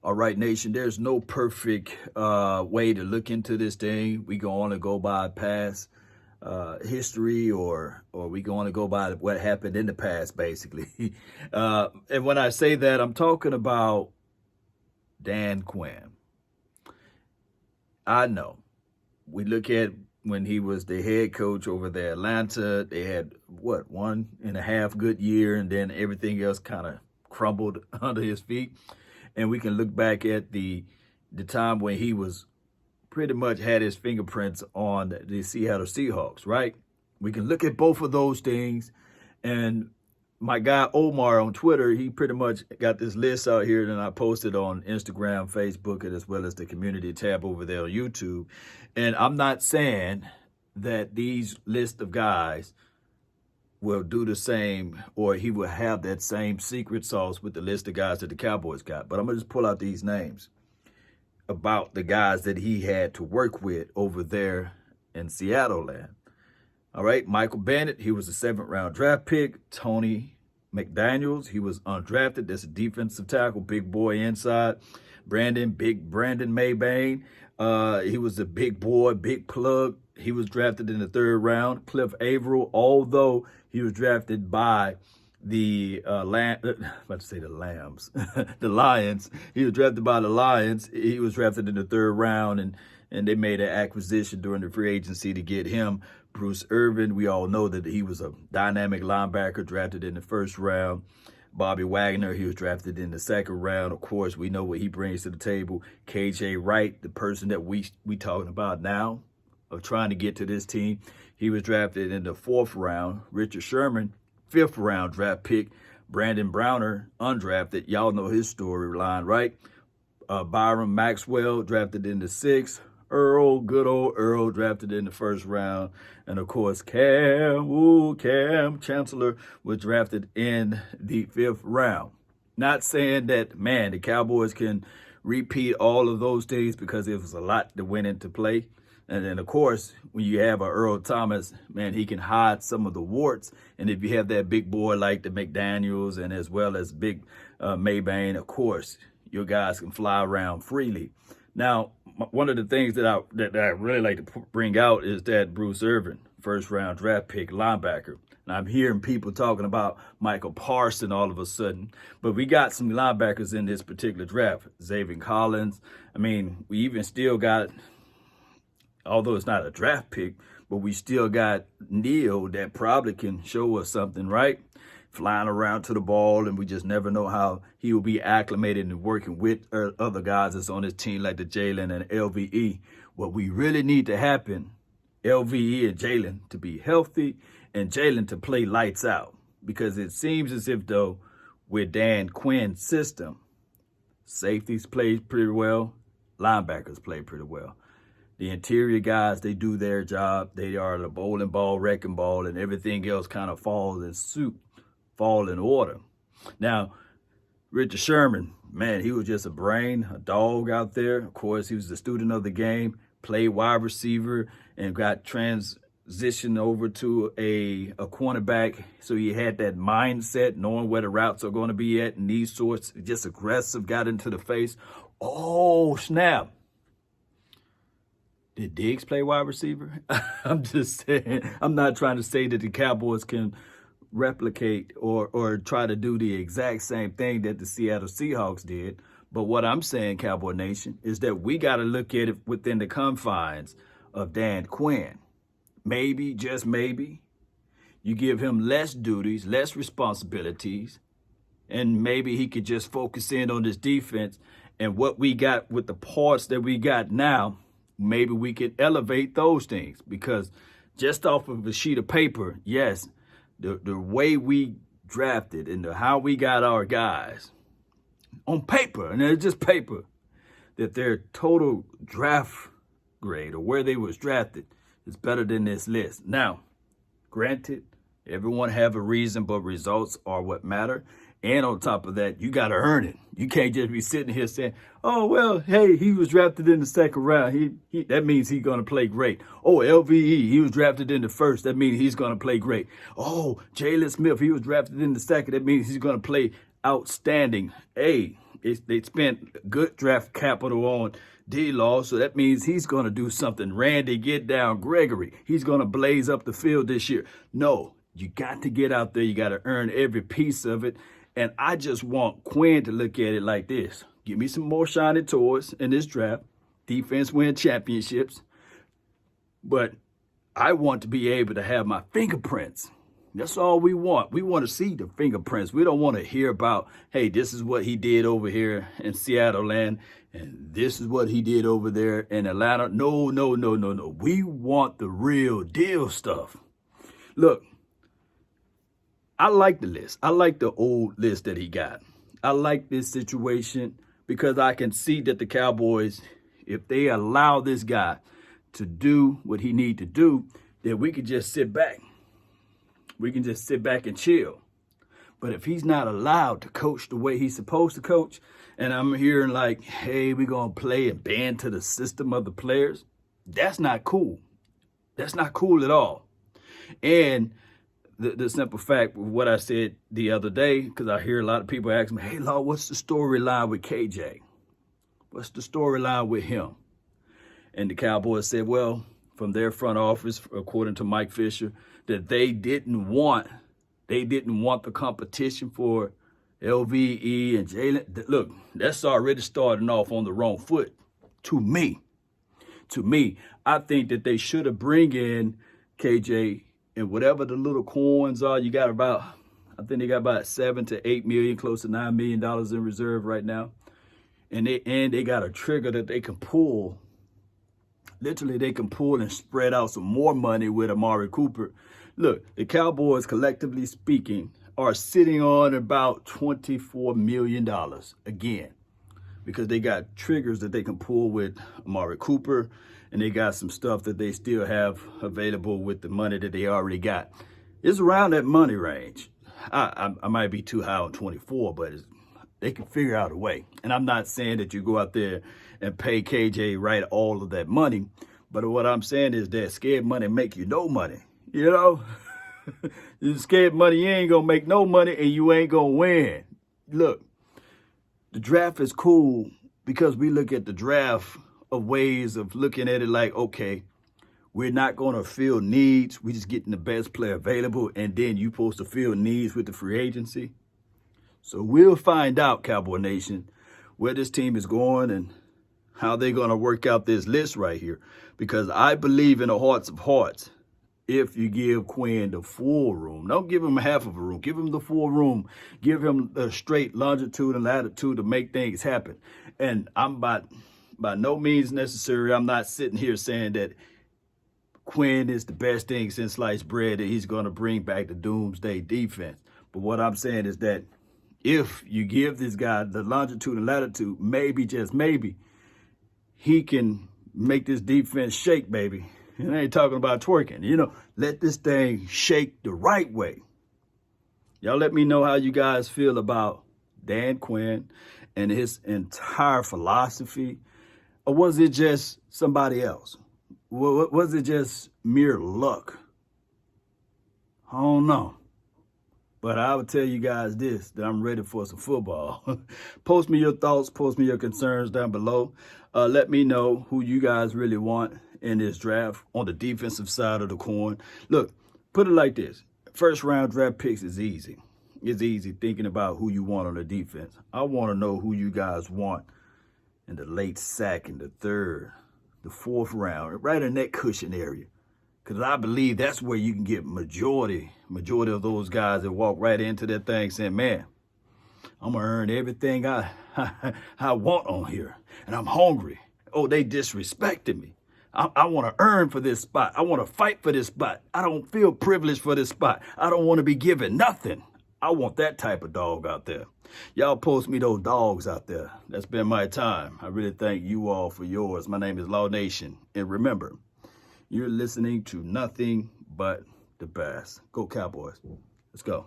All right, nation, there's no perfect way to look into this thing. We go on to go by past history or we going to go by what happened in the past, basically. And when I say that, I'm talking about Dan Quinn. I know. We look at when he was the head coach over there, Atlanta, they had, what, 1.5 good year, and then everything else kind of crumbled under his feet. And we can look back at the time when he was pretty much had his fingerprints on the Seattle Seahawks, right? We can look at both of those things. And my guy Omar on Twitter, he pretty much got this list out here that I posted on Instagram, Facebook, and as well as the community tab over there on YouTube. And I'm not saying that these list of guys will do the same, or he will have that same secret sauce with the list of guys that the Cowboys got. But I'm going to just pull out these names about the guys that he had to work with over there in Seattle land. All right, Michael Bennett, he was a 7th-round draft pick. Tony McDaniels, he was undrafted. That's a defensive tackle, big boy inside. Brandon Maybane, he was a big boy, big plug. He was drafted in the 3rd round. Cliff Averill, although he was drafted by the Lambs, the Lions. He was drafted by the Lions. He was drafted in the 3rd round, and they made an acquisition during the free agency to get him. Bruce Irvin, we all know that he was a dynamic linebacker drafted in the 1st round. Bobby Wagner, he was drafted in the 2nd round. Of course, we know what he brings to the table. KJ Wright, the person that we talking about now of trying to get to this team, he was drafted in the 4th round. Richard Sherman, 5th-round draft pick. Brandon Browner, undrafted. Y'all know his storyline, right? Byron Maxwell, drafted in the 6th. Good old Earl, drafted in the 1st round. And, of course, Cam Chancellor was drafted in the 5th round. Not saying that, man, the Cowboys can repeat all of those things because it was a lot that went into play. And then, of course, when you have a Earl Thomas, man, he can hide some of the warts. And if you have that big boy like the McDaniels and as well as big Maybane, of course, your guys can fly around freely. Now, one of the things that I really like to bring out is that Bruce Irvin, 1st-round draft pick linebacker. And I'm hearing people talking about Michael Parsons all of a sudden. But we got some linebackers in this particular draft. Xavier Collins. I mean, we even still got, although it's not a draft pick, but we still got Neal that probably can show us something, right? Flying around to the ball, and we just never know how he will be acclimated and working with other guys that's on his team like the Jalen and LVE. What we really need to happen, LVE and Jalen to be healthy and Jalen to play lights out, because it seems as if, though, with Dan Quinn's system, safeties play pretty well, linebackers play pretty well. The interior guys, they do their job. They are the bowling ball, wrecking ball, and everything else kind of falls in order. Now, Richard Sherman, man, he was just a brain, a dog out there. Of course, he was a student of the game, played wide receiver, and got transitioned over to a cornerback. So he had that mindset, knowing where the routes are going to be at, and these sorts, just aggressive, got into the face. Oh, snap. Did Diggs play wide receiver? I'm just saying, I'm not trying to say that the Cowboys can replicate or try to do the exact same thing that the Seattle Seahawks did. But what I'm saying, Cowboy Nation, is that we got to look at it within the confines of Dan Quinn. Maybe, just maybe, you give him less duties, less responsibilities, and maybe he could just focus in on this defense. And what we got with the parts that we got now, maybe we could elevate those things. Because just off of a sheet of paper, yes, the way we drafted and how we got our guys on paper, and it's just paper, that their total draft grade or where they was drafted is better than this list. Now, granted, everyone have a reason, but results are what matter. And on top of that, you got to earn it. You can't just be sitting here saying, oh, well, hey, he was drafted in the 2nd round. That means he's going to play great. Oh, LVE, he was drafted in the 1st. That means he's going to play great. Oh, Jalen Smith, he was drafted in the 2nd. That means he's going to play outstanding. Hey, They spent good draft capital on D-Law, so that means he's going to do something. Randy, get down. Gregory, he's going to blaze up the field this year. No, you got to get out there. You got to earn every piece of it. And I just want Quinn to look at it like this. Give me some more shiny toys in this draft. Defense win championships. But I want to be able to have my fingerprints. That's all we want. We want to see the fingerprints. We don't want to hear about, hey, this is what he did over here in Seattle land, and this is what he did over there in Atlanta. No. We want the real deal stuff. Look, I like the list. I like the old list that he got. I like this situation because I can see that the Cowboys, if they allow this guy to do what he need to do, then we can just sit back. We can just sit back and chill. But if he's not allowed to coach the way he's supposed to coach, and I'm hearing like, hey, we're going to play and bend to the system of the players, that's not cool. That's not cool at all. And the simple fact of what I said the other day, because I hear a lot of people ask me, hey, Law, what's the storyline with KJ? What's the storyline with him? And the Cowboys said, well, from their front office, according to Mike Fisher, that they didn't want the competition for LVE and Jalen. Look, that's already starting off on the wrong foot. To me, I think that they should have bring in KJ and whatever the little coins are. You got about, I think they got about $7 to $8 million, close to $9 million in reserve right now, and they got a trigger that they can pull. Literally, they can pull and spread out some more money with Amari Cooper. Look, the Cowboys, collectively speaking, are sitting on about $24 million again, because they got triggers that they can pull with Amari Cooper, and they got some stuff that they still have available with the money that they already got. It's around that money range. I might be too high on 24, but they can figure out a way. And I'm not saying that you go out there and pay KJ right all of that money, but what I'm saying is that scared money make you no money. You know, you scared money, you ain't gonna make no money and you ain't gonna win. Look, the draft is cool because we look at the draft of ways of looking at it like, okay, we're not gonna fill needs. We're just getting the best player available, and then you're supposed to fill needs with the free agency. So we'll find out, Cowboy Nation, where this team is going and how they're going to work out this list right here. Because I believe in the hearts of hearts, if you give Quinn the full room, don't give him half of a room, give him the full room, give him the straight longitude and latitude to make things happen. And I'm by no means necessary, I'm not sitting here saying that Quinn is the best thing since sliced bread and he's going to bring back the doomsday defense. But what I'm saying is that if you give this guy the longitude and latitude, maybe, just maybe, he can make this defense shake, baby. And I ain't talking about twerking. You know, let this thing shake the right way. Y'all let me know how you guys feel about Dan Quinn and his entire philosophy. Or was it just somebody else? Was it just mere luck? I don't know. But I will tell you guys this, that I'm ready for some football. Post me your thoughts, post me your concerns down below. Let me know who you guys really want in this draft on the defensive side of the coin. Look, put it like this. First round draft picks is easy. It's easy thinking about who you want on the defense. I want to know who you guys want in the late second, the third, the fourth round, right in that cushion area. Because I believe that's where you can get majority of those guys that walk right into that thing saying, man, I'm going to earn everything I want on here. And I'm hungry. Oh, they disrespected me. I want to earn for this spot. I want to fight for this spot. I don't feel privileged for this spot. I don't want to be given nothing. I want that type of dog out there. Y'all post me those dogs out there. That's been my time. I really thank you all for yours. My name is Law Nation. And remember, you're listening to nothing but the best. Go Cowboys. Let's go.